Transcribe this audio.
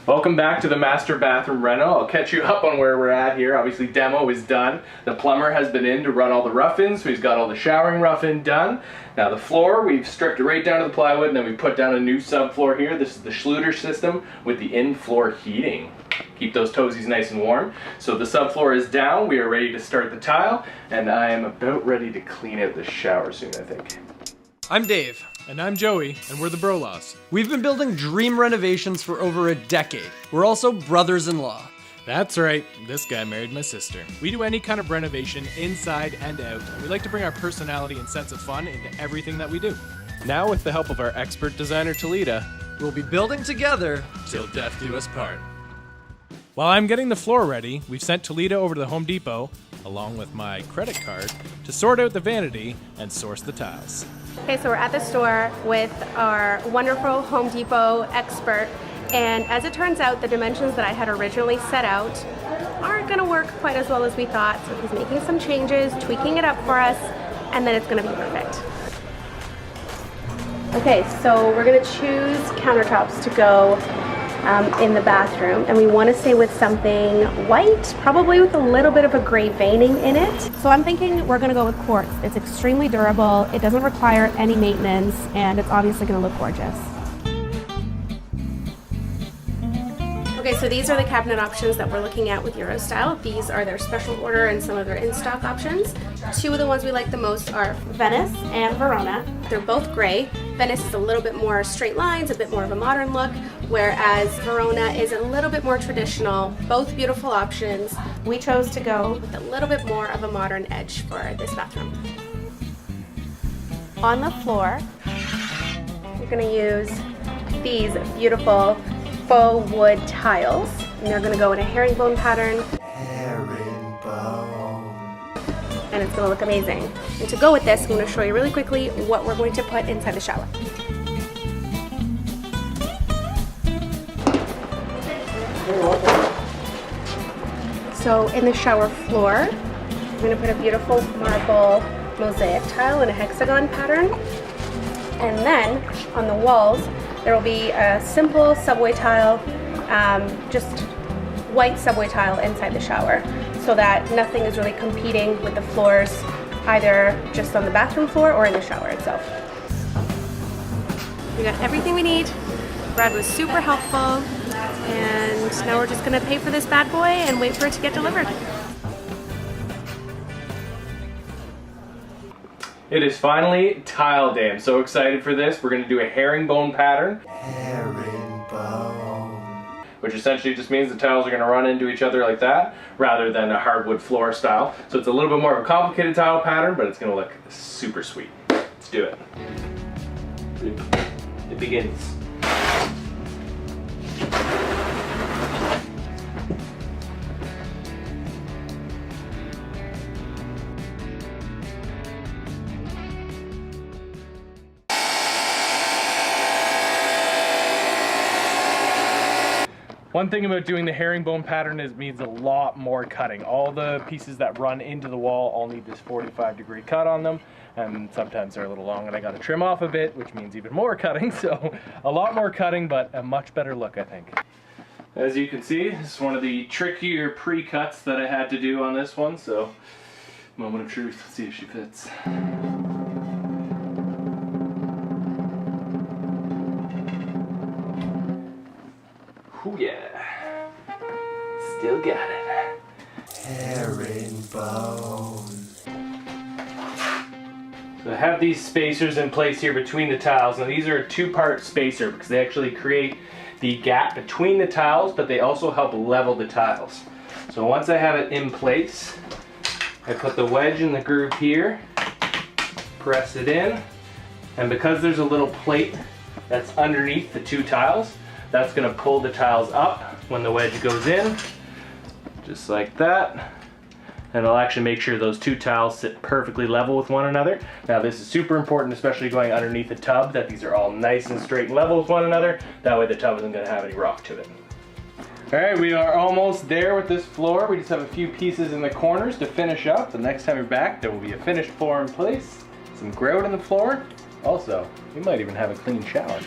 Welcome back to the master bathroom reno. I'll catch you up on where we're at here. Obviously demo is done. The plumber has been in to run all the rough-ins, so he's got all the showering rough-in done. Now the floor, we've stripped it right down to the plywood, and then we put down a new subfloor here. This is the Schluter system with the in-floor heating. Keep those toesies nice and warm. So the subfloor is down, we are ready to start the tile, and I am about ready to clean out the shower soon, I think. I'm Dave. And I'm Joey, and we're the Brolaws. We've been building dream renovations for over a decade. We're also brothers-in-law. That's right, this guy married my sister. We do any kind of renovation inside and out, and we like to bring our personality and sense of fun into everything that we do. Now with the help of our expert designer Thalita, We'll be building together till death do us part. While I'm getting the floor ready, we've sent Thalita over to the Home Depot, along with my credit card, to sort out the vanity and source the tiles. Okay, so we're at the store with our wonderful Home Depot expert, and as it turns out, the dimensions that I had originally set out aren't gonna work quite as well as we thought, so he's making some changes, tweaking it up for us, and then it's gonna be perfect. Okay, so we're gonna choose countertops to go in the bathroom, and we want to stay with something white, probably with a little bit of a gray veining in it. So I'm thinking we're going to go with quartz. It's extremely durable, it doesn't require any maintenance, and it's obviously going to look gorgeous. Okay, so these are the cabinet options that we're looking at with Eurostyle. These are their special order and some of their in-stock options. Two of the ones we like the most are Venice and Verona. They're both gray. Venice is a little bit more straight lines, a bit more of a modern look, whereas Verona is a little bit more traditional. Both beautiful options. We chose to go with a little bit more of a modern edge for this bathroom. On the floor, we're going to use these beautiful faux wood tiles, and they're going to go in a herringbone pattern. And it's going to look amazing. And to go with this, I'm going to show you really quickly what we're going to put inside the shower. So in the shower floor, I'm going to put a beautiful marble mosaic tile in a hexagon pattern. And then on the walls, there will be a simple subway tile, just white subway tile inside the shower, so that nothing is really competing with the floors, either just on the bathroom floor or in the shower itself. We got everything we need. Brad was super helpful, and now we're just gonna pay for this bad boy and wait for it to get delivered. It is finally tile day. I'm so excited for this. We're going to do a herringbone pattern. Which essentially just means the tiles are going to run into each other like that, rather than a hardwood floor style. So it's a little bit more of a complicated tile pattern, but it's going to look super sweet. Let's do it. It begins. One thing about doing the herringbone pattern is it means a lot more cutting. All the pieces that run into the wall all need this 45-degree cut on them, and sometimes they're a little long and I gotta trim off a bit, which means even more cutting, so a lot more cutting, but a much better look, I think. As you can see, this is one of the trickier pre-cuts that I had to do on this one, so moment of truth, let's see if she fits. Ooh, yeah. Still got it. Herringbone. So I have these spacers in place here between the tiles. Now these are a two-part spacer because they actually create the gap between the tiles, but they also help level the tiles. So once I have it in place, I put the wedge in the groove here, press it in, and because there's a little plate that's underneath the two tiles, that's going to pull the tiles up when the wedge goes in, just like that. And it'll actually make sure those two tiles sit perfectly level with one another. Now this is super important, especially going underneath the tub, that these are all nice and straight and level with one another. That way the tub isn't going to have any rock to it. All right, we are almost there with this floor. We just have a few pieces in the corners to finish up. The next time you're back, there will be a finished floor in place, some grout in the floor. Also, we might even have a clean shower.